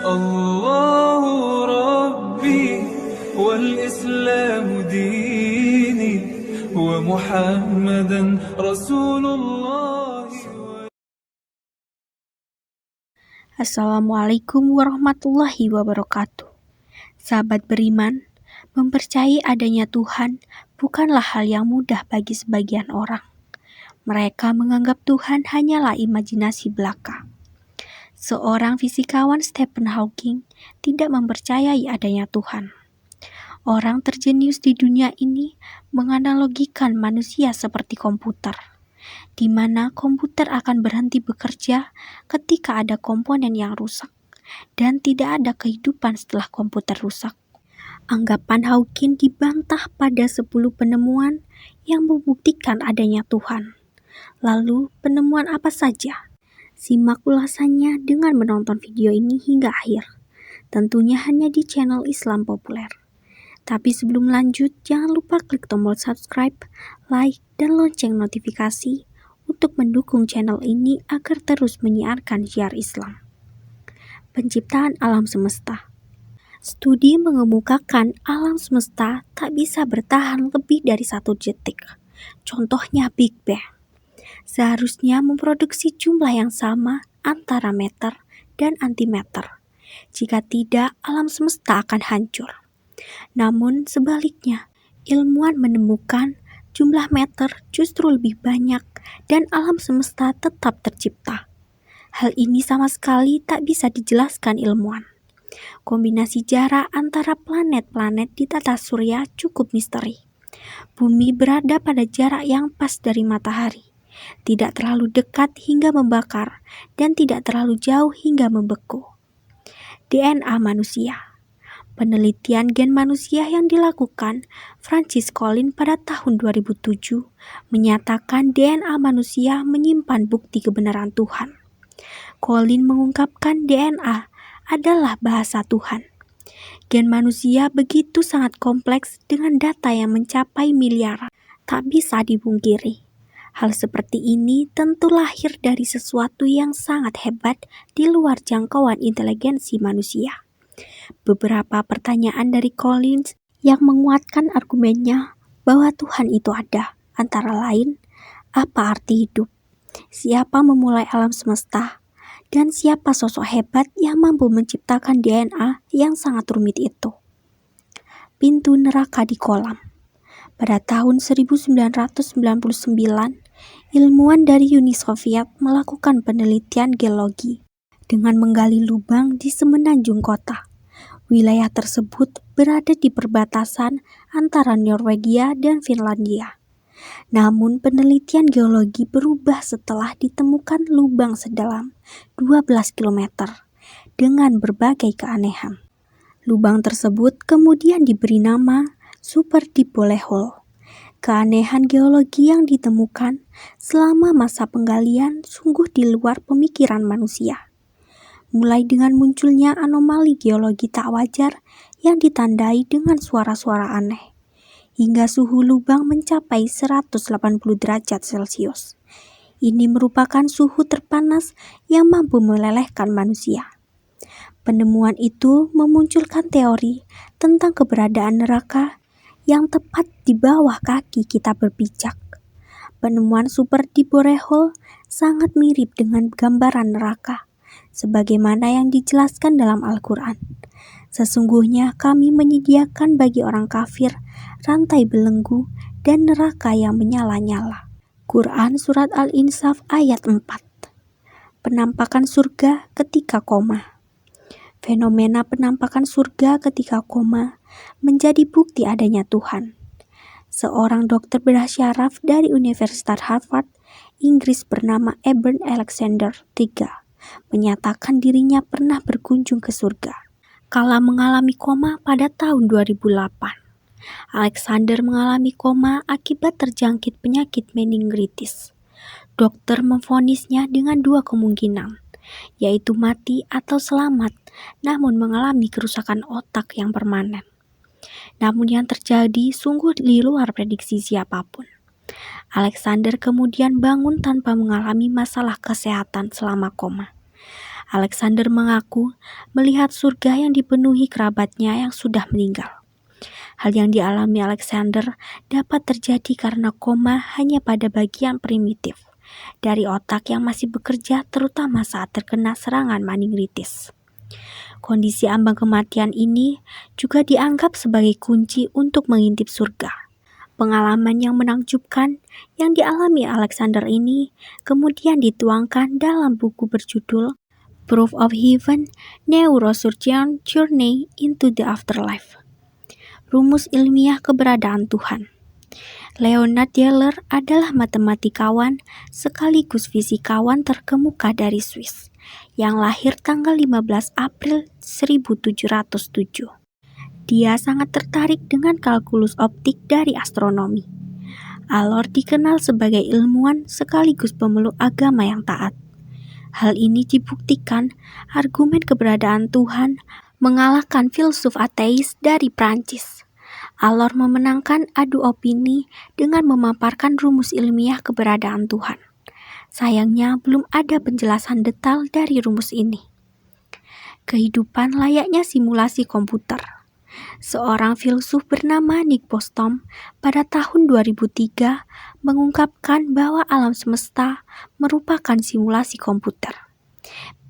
الله ربي والإسلام ديني ومحمدا رسول الله. Assalamualaikum warahmatullahi wabarakatuh. Sahabat beriman, mempercayai adanya Tuhan bukanlah hal yang mudah bagi sebagian orang. Mereka menganggap Tuhan hanyalah imajinasi belaka. Seorang fisikawan Stephen Hawking tidak mempercayai adanya Tuhan. Orang terjenius di dunia ini menganalogikan manusia seperti komputer, di mana komputer akan berhenti bekerja ketika ada komponen yang rusak, dan tidak ada kehidupan setelah komputer rusak. Anggapan Hawking dibantah pada 10 penemuan yang membuktikan adanya Tuhan. Lalu, penemuan apa saja? Simak ulasannya dengan menonton video ini hingga akhir. Tentunya hanya di channel Islam Populer. Tapi sebelum lanjut, jangan lupa klik tombol subscribe, like, dan lonceng notifikasi untuk mendukung channel ini agar terus menyiarkan syiar Islam. Penciptaan alam semesta. Studi mengemukakan alam semesta tak bisa bertahan lebih dari 1 detik. Contohnya Big Bang. Seharusnya memproduksi jumlah yang sama antara matter dan antimatter. Jika tidak, alam semesta akan hancur. Namun sebaliknya, ilmuwan menemukan jumlah matter justru lebih banyak dan alam semesta tetap tercipta. Hal ini sama sekali tak bisa dijelaskan ilmuwan. Kombinasi jarak antara planet-planet di tata surya cukup misteri. Bumi berada pada jarak yang pas dari matahari, tidak terlalu dekat hingga membakar, dan tidak terlalu jauh hingga membeku. DNA manusia. Penelitian gen manusia yang dilakukan Francis Collins pada tahun 2007 menyatakan DNA manusia menyimpan bukti kebenaran Tuhan. Collins mengungkapkan DNA adalah bahasa Tuhan. Gen manusia begitu sangat kompleks dengan data yang mencapai miliaran, tak bisa dipungkiri. Hal seperti ini tentu lahir dari sesuatu yang sangat hebat di luar jangkauan inteligensi manusia. Beberapa pertanyaan dari Collins yang menguatkan argumennya bahwa Tuhan itu ada, antara lain, apa arti hidup? Siapa memulai alam semesta? Dan siapa sosok hebat yang mampu menciptakan DNA yang sangat rumit itu? Pintu neraka di kolam. Pada tahun 1999, ilmuwan dari Uni Soviet melakukan penelitian geologi dengan menggali lubang di semenanjung kota. Wilayah tersebut berada di perbatasan antara Norwegia dan Finlandia. Namun penelitian geologi berubah setelah ditemukan lubang sedalam 12 km dengan berbagai keanehan. Lubang tersebut kemudian diberi nama Super Deep Black Hole. Keanehan geologi yang ditemukan selama masa penggalian sungguh di luar pemikiran manusia. Mulai dengan munculnya anomali geologi tak wajar yang ditandai dengan suara-suara aneh, hingga suhu lubang mencapai 180 derajat Celcius. Ini merupakan suhu terpanas yang mampu melelehkan manusia. Penemuan itu memunculkan teori tentang keberadaan neraka yang tepat di bawah kaki kita berpijak. Penemuan Super Deep Black Hole sangat mirip dengan gambaran neraka, sebagaimana yang dijelaskan dalam Al-Quran. Sesungguhnya kami menyediakan bagi orang kafir rantai belenggu dan neraka yang menyala-nyala. Quran Surat Al-Insaf ayat 4. Penampakan surga ketika koma. Fenomena penampakan surga ketika koma menjadi bukti adanya Tuhan. Seorang dokter bersyaraf dari Universitas Harvard, Inggris bernama Eben Alexander III menyatakan dirinya pernah berkunjung ke surga kala mengalami koma pada tahun 2008. Alexander mengalami koma akibat terjangkit penyakit meningritis. Dokter memvonisnya dengan 2 kemungkinan, yaitu mati atau selamat, namun mengalami kerusakan otak yang permanen. Namun yang terjadi sungguh di luar prediksi siapapun. Alexander kemudian bangun tanpa mengalami masalah kesehatan selama koma. Alexander mengaku melihat surga yang dipenuhi kerabatnya yang sudah meninggal. Hal yang dialami Alexander dapat terjadi karena koma hanya pada bagian primitif dari otak yang masih bekerja, terutama saat terkena serangan meningitis. Kondisi ambang kematian ini juga dianggap sebagai kunci untuk mengintip surga. Pengalaman yang menakjubkan yang dialami Alexander ini kemudian dituangkan dalam buku berjudul Proof of Heaven: Neurosurgeon Journey into the Afterlife. Rumus ilmiah keberadaan Tuhan. Leonard Euler adalah matematikawan sekaligus fisikawan terkemuka dari Swiss yang lahir tanggal 15 April 1707. Dia sangat tertarik dengan kalkulus optik dari astronomi. Alor dikenal sebagai ilmuwan sekaligus pemeluk agama yang taat. Hal ini dibuktikan argumen keberadaan Tuhan mengalahkan filsuf ateis dari Prancis. Alor memenangkan adu opini dengan memaparkan rumus ilmiah keberadaan Tuhan. Sayangnya belum ada penjelasan detail dari rumus ini. Kehidupan layaknya simulasi komputer. Seorang filsuf bernama Nick Bostrom pada tahun 2003 mengungkapkan bahwa alam semesta merupakan simulasi komputer.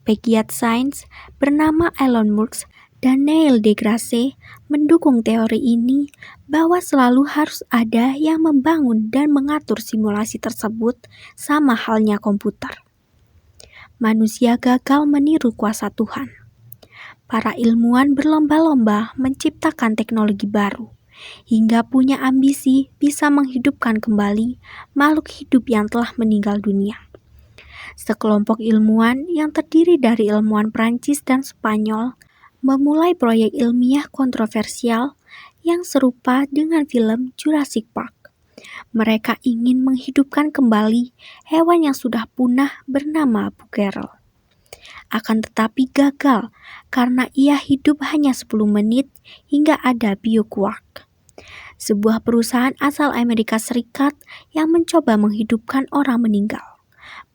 Pegiat sains bernama Elon Musk dan Neil deGrasse mendukung teori ini bahwa selalu harus ada yang membangun dan mengatur simulasi tersebut, sama halnya komputer. Manusia gagal meniru kuasa Tuhan. Para ilmuwan berlomba-lomba menciptakan teknologi baru, hingga punya ambisi bisa menghidupkan kembali makhluk hidup yang telah meninggal dunia. Sekelompok ilmuwan yang terdiri dari ilmuwan Prancis dan Spanyol memulai proyek ilmiah kontroversial yang serupa dengan film Jurassic Park. Mereka ingin menghidupkan kembali hewan yang sudah punah bernama Bugerel. Akan tetapi gagal karena ia hidup hanya 10 menit hingga ada BioQuark, sebuah perusahaan asal Amerika Serikat yang mencoba menghidupkan orang meninggal.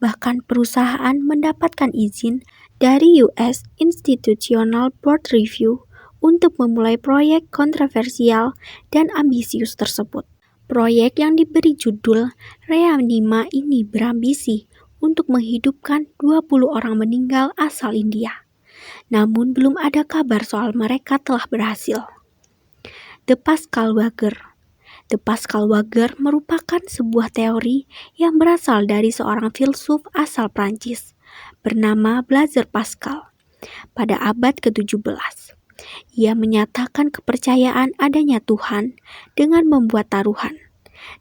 Bahkan perusahaan mendapatkan izin dari US Institutional Board Review untuk memulai proyek kontroversial dan ambisius tersebut. Proyek yang diberi judul Reanima ini berambisi untuk menghidupkan 20 orang meninggal asal India. Namun belum ada kabar soal mereka telah berhasil. The Pascal Wager. The Pascal Wager merupakan sebuah teori yang berasal dari seorang filsuf asal Prancis bernama Blaise Pascal pada abad ke-17. Ia menyatakan kepercayaan adanya Tuhan dengan membuat taruhan.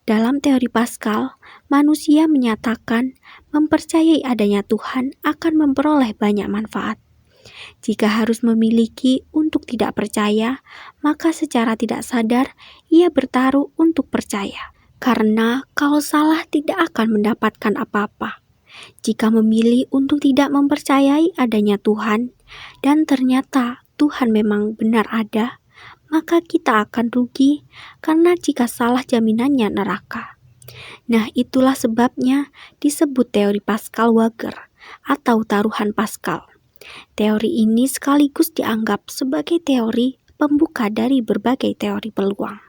Dalam teori Pascal, manusia menyatakan mempercayai adanya Tuhan akan memperoleh banyak manfaat. Jika harus memiliki untuk tidak percaya, maka secara tidak sadar ia bertaruh untuk percaya. Karena kalau salah tidak akan mendapatkan apa-apa. Jika memilih untuk tidak mempercayai adanya Tuhan, dan ternyata Tuhan memang benar ada, maka kita akan rugi karena jika salah jaminannya neraka. Nah, itulah sebabnya disebut teori Pascal-Wager atau taruhan Pascal. Teori ini sekaligus dianggap sebagai teori pembuka dari berbagai teori peluang.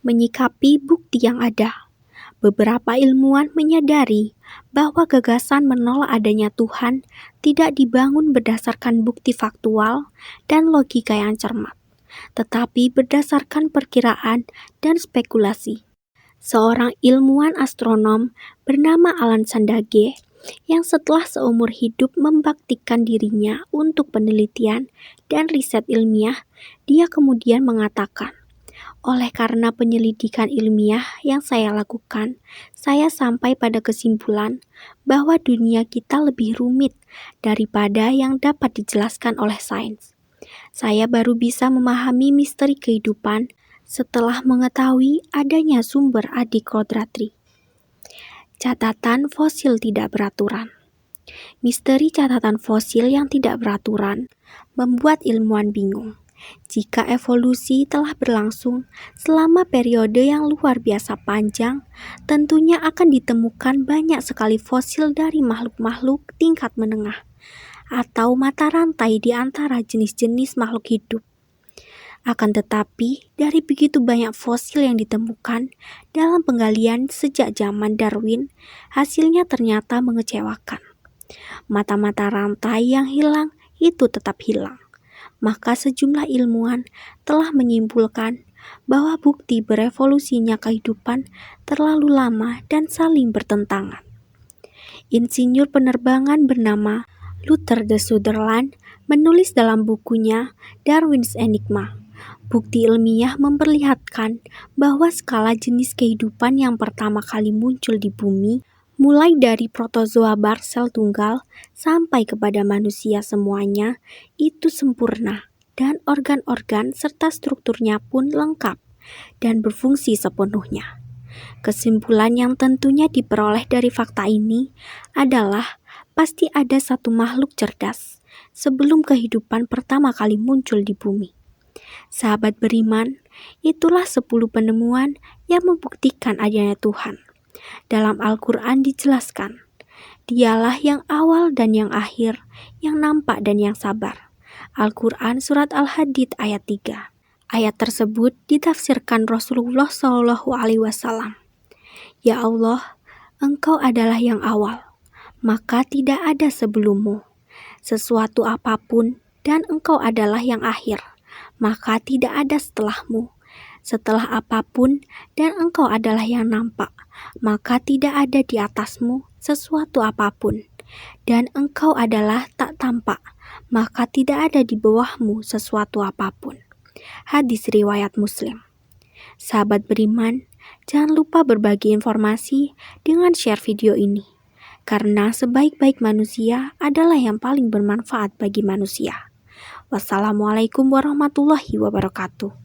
Menyikapi bukti yang ada, beberapa ilmuwan menyadari bahwa gagasan menolak adanya Tuhan tidak dibangun berdasarkan bukti faktual dan logika yang cermat, tetapi berdasarkan perkiraan dan spekulasi. Seorang ilmuwan astronom bernama Alan Sandage yang setelah seumur hidup membaktikan dirinya untuk penelitian dan riset ilmiah, dia kemudian mengatakan, oleh karena penyelidikan ilmiah yang saya lakukan, saya sampai pada kesimpulan bahwa dunia kita lebih rumit daripada yang dapat dijelaskan oleh sains. Saya baru bisa memahami misteri kehidupan setelah mengetahui adanya sumber adikodrati. Catatan fosil tidak beraturan. Misteri catatan fosil yang tidak beraturan membuat ilmuwan bingung. Jika evolusi telah berlangsung selama periode yang luar biasa panjang, tentunya akan ditemukan banyak sekali fosil dari makhluk-makhluk tingkat menengah atau mata rantai di antara jenis-jenis makhluk hidup. Akan tetapi, dari begitu banyak fosil yang ditemukan dalam penggalian sejak zaman Darwin, hasilnya ternyata mengecewakan. Mata-mata rantai yang hilang itu tetap hilang. Maka sejumlah ilmuwan telah menyimpulkan bahwa bukti berevolusinya kehidupan terlalu lama dan saling bertentangan. Insinyur penerbangan bernama Luther de Sutherland menulis dalam bukunya Darwin's Enigma. Bukti ilmiah memperlihatkan bahwa skala jenis kehidupan yang pertama kali muncul di bumi, mulai dari protozoa barsel tunggal sampai kepada manusia semuanya, itu sempurna dan organ-organ serta strukturnya pun lengkap dan berfungsi sepenuhnya. Kesimpulan yang tentunya diperoleh dari fakta ini adalah pasti ada satu makhluk cerdas sebelum kehidupan pertama kali muncul di bumi. Sahabat beriman, itulah 10 penemuan yang membuktikan adanya Tuhan. Dalam Al-Quran dijelaskan, Dialah yang awal dan yang akhir, yang nampak dan yang sabar. Al-Quran Surat Al-Hadid ayat 3. Ayat tersebut ditafsirkan Rasulullah SAW. Ya Allah, Engkau adalah yang awal, maka tidak ada sebelummu. Sesuatu apapun, dan Engkau adalah yang akhir, maka tidak ada setelahmu. Setelah apapun, dan Engkau adalah yang nampak, maka tidak ada di atasmu sesuatu apapun. Dan Engkau adalah tak tampak, maka tidak ada di bawahmu sesuatu apapun. Hadis riwayat Muslim. Sahabat beriman, jangan lupa berbagi informasi dengan share video ini. Karena sebaik-baik manusia adalah yang paling bermanfaat bagi manusia. Wassalamualaikum warahmatullahi wabarakatuh.